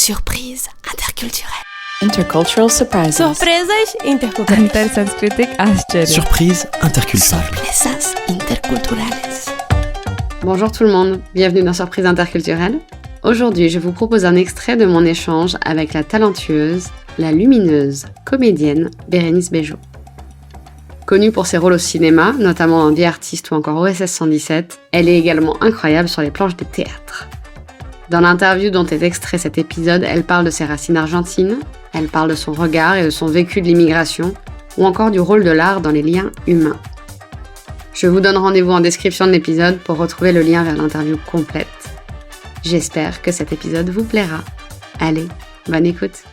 Surprise interculturelle. Intercultural surprises. Surpresas interculturales. Intersanskritic आश्चर्य. Surprise interculturelle. Sorpresas interculturales. Bonjour tout le monde, bienvenue dans Surprise interculturelle. Aujourd'hui, je vous propose un extrait de mon échange avec la talentueuse, la lumineuse comédienne Bérénice Bejo. Connue pour ses rôles au cinéma, notamment dans The Artist ou encore OSS 117, elle est également incroyable sur les planches de théâtre. Dans l'interview dont est extrait cet épisode, elle parle de ses racines argentines, elle parle de son regard et de son vécu de l'immigration, ou encore du rôle de l'art dans les liens humains. Je vous donne rendez-vous en description de l'épisode pour retrouver le lien vers l'interview complète. J'espère que cet épisode vous plaira. Allez, bonne écoute.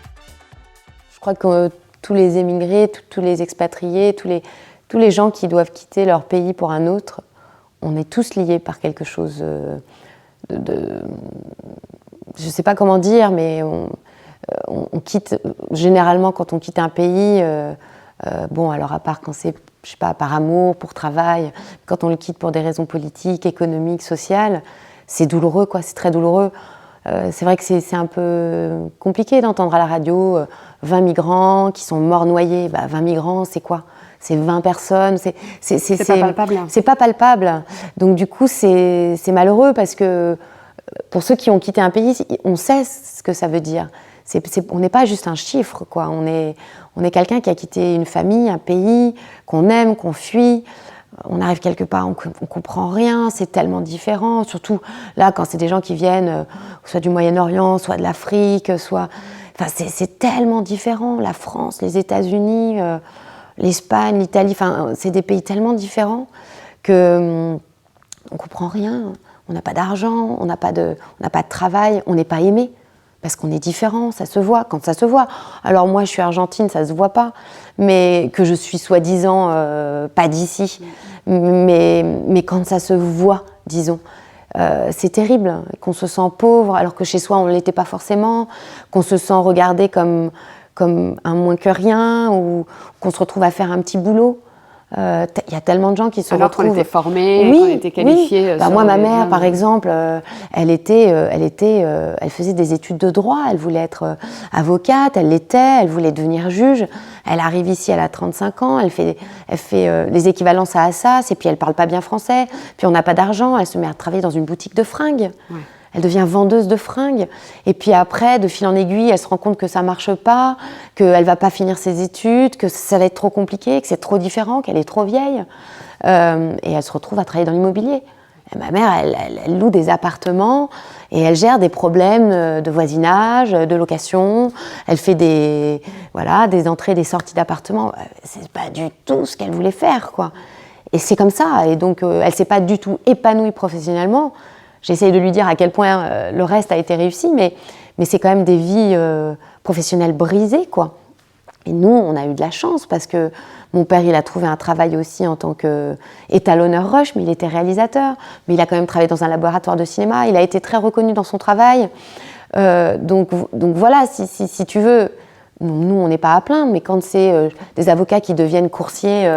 Je crois que tous les émigrés, tous les expatriés, tous les gens qui doivent quitter leur pays pour un autre, on est tous liés par quelque chose je ne sais pas comment dire, mais on quitte, généralement quand on quitte un pays, bon alors à part quand c'est, je sais pas, par amour, pour travail, quand on le quitte pour des raisons politiques, économiques, sociales, c'est douloureux quoi, c'est très douloureux. C'est vrai que c'est un peu compliqué d'entendre à la radio 20 migrants qui sont morts noyés. 20 migrants, c'est quoi ? C'est 20 personnes, c'est pas palpable. C'est pas palpable. Donc du coup, c'est malheureux parce que pour ceux qui ont quitté un pays, on sait ce que ça veut dire. On n'est pas juste un chiffre, quoi. On est quelqu'un qui a quitté une famille, un pays qu'on aime, qu'on fuit. On arrive quelque part, on comprend rien, c'est tellement différent. Surtout là, quand c'est des gens qui viennent soit du Moyen-Orient, soit de l'Afrique, soit... Enfin, c'est tellement différent. La France, les États-Unis, l'Espagne, l'Italie, enfin, c'est des pays tellement différents que on comprend rien. On n'a pas d'argent, on n'a pas de travail, on n'est pas aimé. Parce qu'on est différent, ça se voit, quand ça se voit. Alors moi, je suis argentine, ça se voit pas, mais que je suis soi-disant pas d'ici. Mais quand ça se voit, disons, c'est terrible, qu'on se sent pauvre, alors que chez soi, on ne l'était pas forcément, qu'on se sent regardé comme un moins que rien, ou qu'on se retrouve à faire un petit boulot. Il y a tellement de gens qui se retrouvent... Alors qu'on était formés, oui, qu'on était qualifiés... Oui. Moi, ma mère, par exemple, elle faisait des études de droit, elle voulait être avocate, elle voulait devenir juge. Elle arrive ici, elle a 35 ans, elle fait les équivalences à Assas, et puis elle parle pas bien français, puis on n'a pas d'argent, elle se met à travailler dans une boutique de fringues. Ouais. Elle devient vendeuse de fringues. Et puis après, de fil en aiguille, elle se rend compte que ça ne marche pas, qu'elle ne va pas finir ses études, que ça va être trop compliqué, que c'est trop différent, qu'elle est trop vieille. Et elle se retrouve à travailler dans l'immobilier. Et ma mère, elle loue des appartements et elle gère des problèmes de voisinage, de location. Elle fait des entrées, des sorties d'appartements. Ce n'est pas du tout ce qu'elle voulait faire, quoi. Et c'est comme ça. Et donc, elle ne s'est pas du tout épanouie professionnellement. J'essaye de lui dire à quel point le reste a été réussi, mais c'est quand même des vies professionnelles brisées, quoi. Et nous, on a eu de la chance parce que mon père, il a trouvé un travail aussi en tant qu'étalonneur rush, mais il était réalisateur. Mais il a quand même travaillé dans un laboratoire de cinéma. Il a été très reconnu dans son travail. Donc voilà, si tu veux, nous, on n'est pas à plaindre, mais quand c'est des avocats qui deviennent coursiers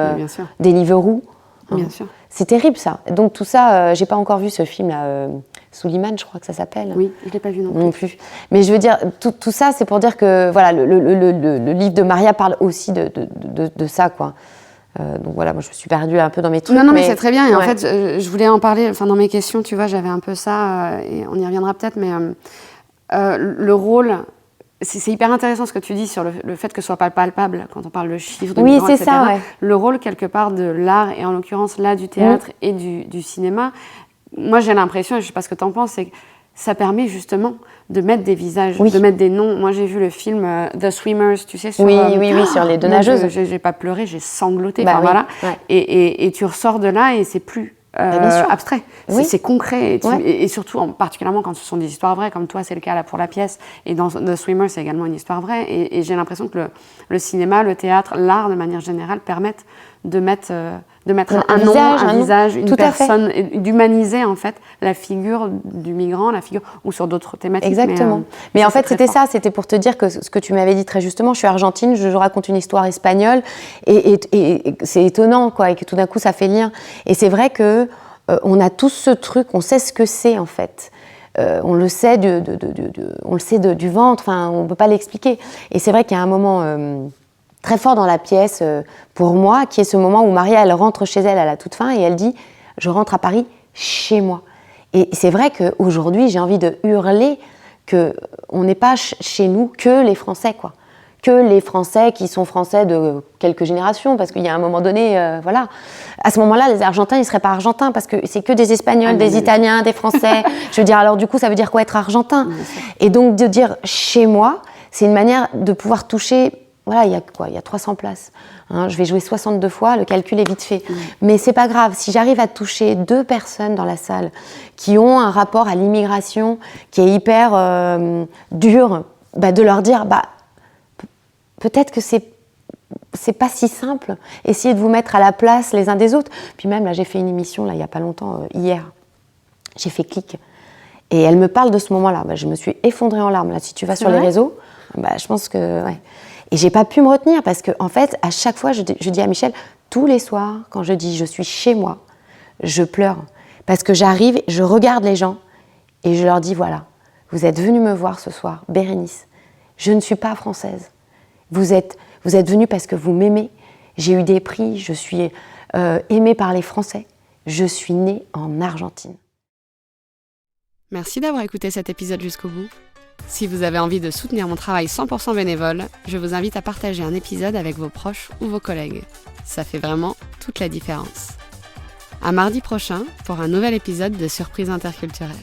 Deliveroo, bien sûr. C'est terrible ça. Donc tout ça, j'ai pas encore vu ce film là, Suleiman, je crois que ça s'appelle. Oui, je l'ai pas vu non plus. Mais je veux dire, tout ça, c'est pour dire que voilà, le livre de Maria parle aussi de ça, quoi. Donc voilà, moi je me suis perdue un peu dans mes trucs. Non, mais c'est très bien. Et en fait, je voulais en parler. Enfin, dans mes questions, tu vois, j'avais un peu ça, et on y reviendra peut-être. Mais le rôle. C'est hyper intéressant ce que tu dis sur le fait que ce soit pas palpable quand on parle de chiffres, de migrants, etc. Ça, ouais. Le rôle, quelque part, de l'art, et en l'occurrence, là, du théâtre et du cinéma, moi, j'ai l'impression, et je sais pas ce que tu en penses, c'est que ça permet justement de mettre des visages, de mettre des noms. Moi, j'ai vu le film The Swimmers, tu sais, sur... Oui, sur les deux nageuses. J'ai pas pleuré, j'ai sangloté, voilà. Ouais. Et tu ressors de là et c'est plus... abstrait, c'est concret et surtout particulièrement quand ce sont des histoires vraies comme toi c'est le cas là pour la pièce et dans The Swimmer c'est également une histoire vraie et j'ai l'impression que le cinéma, le théâtre, l'art de manière générale permettent de mettre un nom, un visage, une personne, et d'humaniser en fait la figure du migrant, la figure ou sur d'autres thématiques. Exactement. Mais en fait c'était ça, c'était pour te dire que ce que tu m'avais dit très justement, je suis argentine, je raconte une histoire espagnole et c'est étonnant quoi, et que tout d'un coup ça fait lien. Et c'est vrai que on a tous ce truc, on sait ce que c'est en fait. on le sait du ventre, enfin, on ne peut pas l'expliquer. Et c'est vrai qu'il y a un moment très fort dans la pièce pour moi, qui est ce moment où Maria, elle rentre chez elle à la toute fin et elle dit « Je rentre à Paris chez moi ». Et c'est vrai qu'aujourd'hui, j'ai envie de hurler qu'on n'est pas chez nous que les Français, quoi. Que les Français qui sont Français de quelques générations, parce qu'il y a un moment donné, voilà. À ce moment-là, les Argentins, ils ne seraient pas Argentins, parce que c'est que des Espagnols, des Italiens, des Français. Je veux dire, alors du coup, ça veut dire quoi être Argentin ? Et donc, de dire « chez moi », c'est une manière de pouvoir toucher... Voilà, il y a 300 places. Hein, je vais jouer 62 fois, le calcul est vite fait. Mais c'est pas grave, si j'arrive à toucher 2 personnes dans la salle qui ont un rapport à l'immigration qui est hyper dur, de leur dire... peut-être que c'est pas si simple. Essayez de vous mettre à la place les uns des autres. Puis même, là, j'ai fait une émission, là, il y a pas longtemps, hier. J'ai fait clic. Et elle me parle de ce moment-là. Je me suis effondrée en larmes. Là, si tu vas sur les réseaux, je pense que... Ouais. Et j'ai pas pu me retenir parce que, en fait, à chaque fois, je dis à Michel, tous les soirs, quand je dis « je suis chez moi », je pleure. Parce que j'arrive, je regarde les gens et je leur dis « voilà, vous êtes venus me voir ce soir, Bérénice, je ne suis pas française. Vous êtes venus parce que vous m'aimez. J'ai eu des prix, je suis aimée par les Français. Je suis née en Argentine. » Merci d'avoir écouté cet épisode jusqu'au bout. Si vous avez envie de soutenir mon travail 100% bénévole, je vous invite à partager un épisode avec vos proches ou vos collègues. Ça fait vraiment toute la différence. À mardi prochain pour un nouvel épisode de Surprise interculturelle.